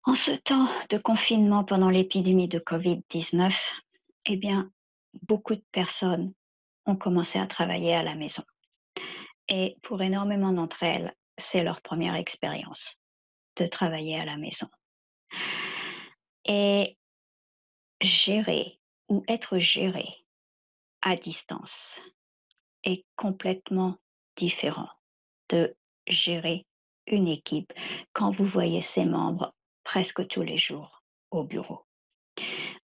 En ce temps de confinement pendant l'épidémie de Covid-19, eh bien, beaucoup de personnes ont commencé à travailler à la maison. Et pour énormément d'entre elles, c'est leur première expérience de travailler à la maison. Et gérer ou être géré à distance est complètement différent de gérer une équipe quand vous voyez ses membres presque tous les jours au bureau.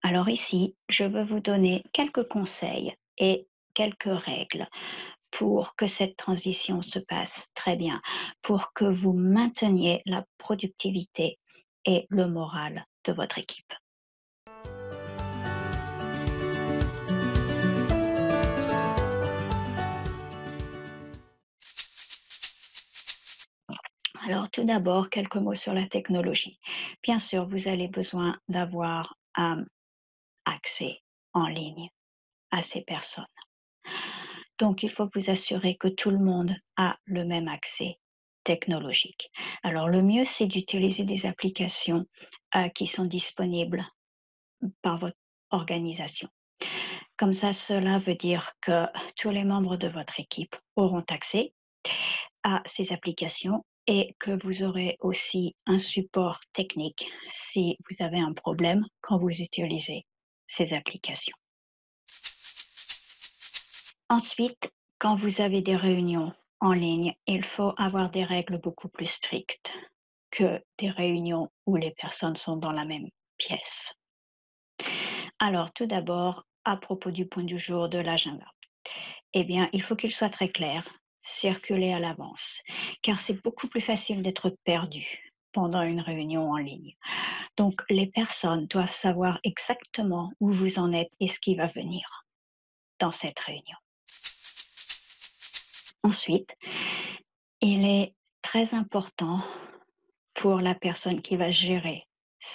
Alors ici, je veux vous donner quelques conseils et quelques règles pour que cette transition se passe très bien, pour que vous mainteniez la productivité et le moral de votre équipe. Alors tout d'abord, quelques mots sur la technologie. Bien sûr, vous avez besoin d'avoir accès en ligne à ces personnes. Donc, il faut vous assurer que tout le monde a le même accès technologique. Alors, le mieux, c'est d'utiliser des applications qui sont disponibles par votre organisation. Comme ça, cela veut dire que tous les membres de votre équipe auront accès à ces applications et que vous aurez aussi un support technique si vous avez un problème quand vous utilisez ces applications. Ensuite, quand vous avez des réunions en ligne, il faut avoir des règles beaucoup plus strictes que des réunions où les personnes sont dans la même pièce. Alors, tout d'abord, à propos du point du jour de l'agenda, eh bien, il faut qu'il soit très clair, circulé à l'avance, car c'est beaucoup plus facile d'être perdu pendant une réunion en ligne. Donc, les personnes doivent savoir exactement où vous en êtes et ce qui va venir dans cette réunion. Ensuite, il est très important pour la personne qui va gérer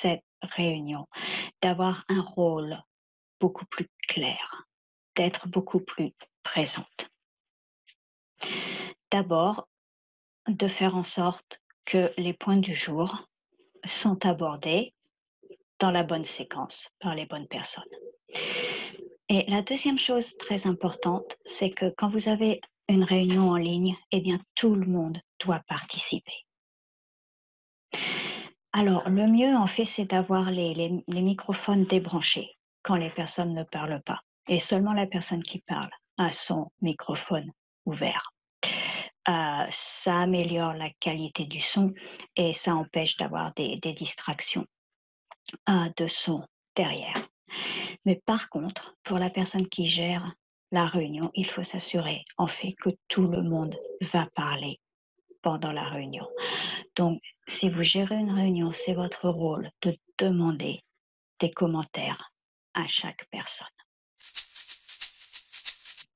cette réunion d'avoir un rôle beaucoup plus clair, d'être beaucoup plus présente. D'abord, de faire en sorte que les points du jour sont abordés dans la bonne séquence par les bonnes personnes. Et la deuxième chose très importante, c'est que quand vous avez une réunion en ligne, eh bien, tout le monde doit participer. Alors, le mieux, en fait, c'est d'avoir les microphones débranchés quand les personnes ne parlent pas. Et seulement la personne qui parle a son microphone ouvert. Ça améliore la qualité du son et ça empêche d'avoir des distractions de son derrière. Mais par contre, pour la personne qui gère la réunion, il faut s'assurer, en fait, que tout le monde va parler pendant la réunion. Donc, si vous gérez une réunion, c'est votre rôle de demander des commentaires à chaque personne.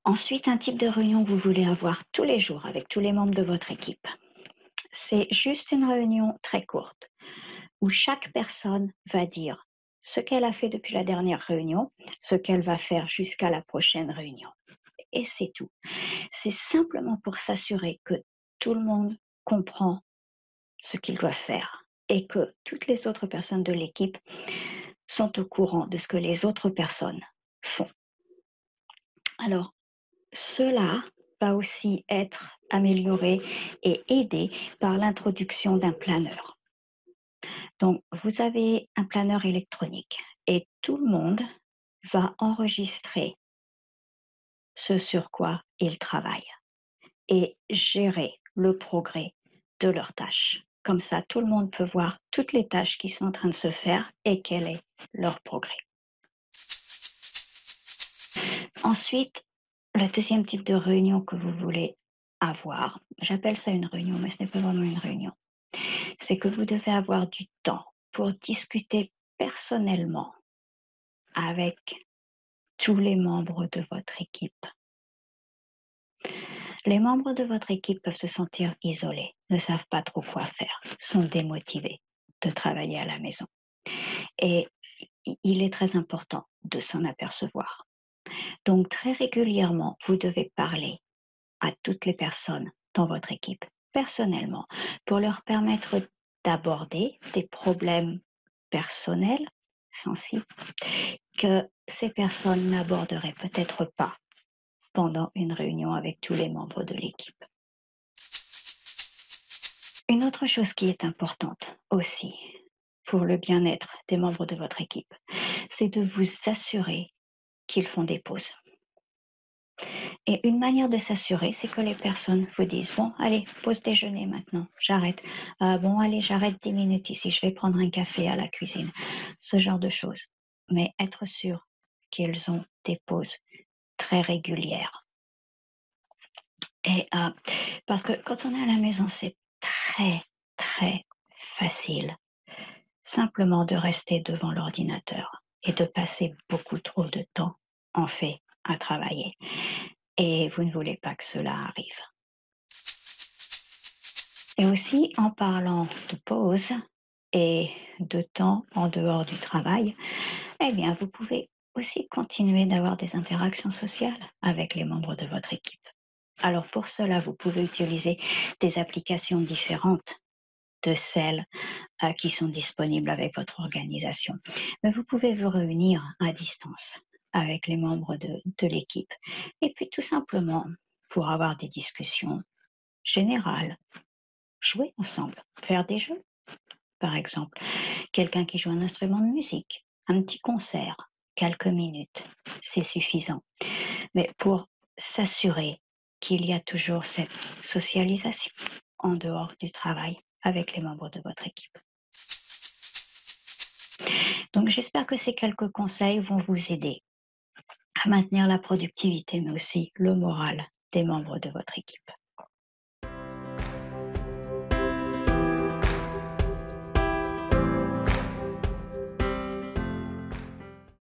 Ensuite, un type de réunion que vous voulez avoir tous les jours avec tous les membres de votre équipe. C'est juste une réunion très courte où chaque personne va dire ce qu'elle a fait depuis la dernière réunion, ce qu'elle va faire jusqu'à la prochaine réunion. Et c'est tout. C'est simplement pour s'assurer que tout le monde comprend ce qu'il doit faire et que toutes les autres personnes de l'équipe sont au courant de ce que les autres personnes font. Alors, cela va aussi être amélioré et aidé par l'introduction d'un planeur. Donc, vous avez un planeur électronique et tout le monde va enregistrer ce sur quoi il travaille et gérer le progrès de leurs tâches. Comme ça, tout le monde peut voir toutes les tâches qui sont en train de se faire et quel est leur progrès. Ensuite, le deuxième type de réunion que vous voulez avoir, j'appelle ça une réunion, mais ce n'est pas vraiment une réunion, c'est que vous devez avoir du temps pour discuter personnellement avec tous les membres de votre équipe. Les membres de votre équipe peuvent se sentir isolés, ne savent pas trop quoi faire, sont démotivés de travailler à la maison. Et il est très important de s'en apercevoir. Donc, très régulièrement, vous devez parler à toutes les personnes dans votre équipe, personnellement, pour leur permettre d'aborder des problèmes personnels, sensibles, que ces personnes n'aborderaient peut-être pas pendant une réunion avec tous les membres de l'équipe. Une autre chose qui est importante aussi pour le bien-être des membres de votre équipe, c'est de vous assurer qu'ils font des pauses. Et une manière de s'assurer, c'est que les personnes vous disent, bon, allez, pause déjeuner maintenant, j'arrête. Bon, allez, j'arrête 10 minutes ici, je vais prendre un café à la cuisine. Ce genre de choses. Mais être sûr qu'ils ont des pauses très régulières. Et parce que quand on est à la maison, c'est très, très facile simplement de rester devant l'ordinateur et de passer beaucoup trop de temps, en fait, à travailler. Et vous ne voulez pas que cela arrive. Et aussi, en parlant de pause et de temps en dehors du travail, eh bien, vous pouvez aussi continuer d'avoir des interactions sociales avec les membres de votre équipe. Alors pour cela, vous pouvez utiliser des applications différentes de celles qui sont disponibles avec votre organisation. Mais vous pouvez vous réunir à distance avec les membres de l'équipe et puis tout simplement pour avoir des discussions générales, jouer ensemble, faire des jeux, par exemple. Quelqu'un qui joue un instrument de musique, un petit concert, quelques minutes, c'est suffisant. Mais pour s'assurer qu'il y a toujours cette socialisation en dehors du travail avec les membres de votre équipe. Donc j'espère que ces quelques conseils vont vous aider à maintenir la productivité, mais aussi le moral des membres de votre équipe.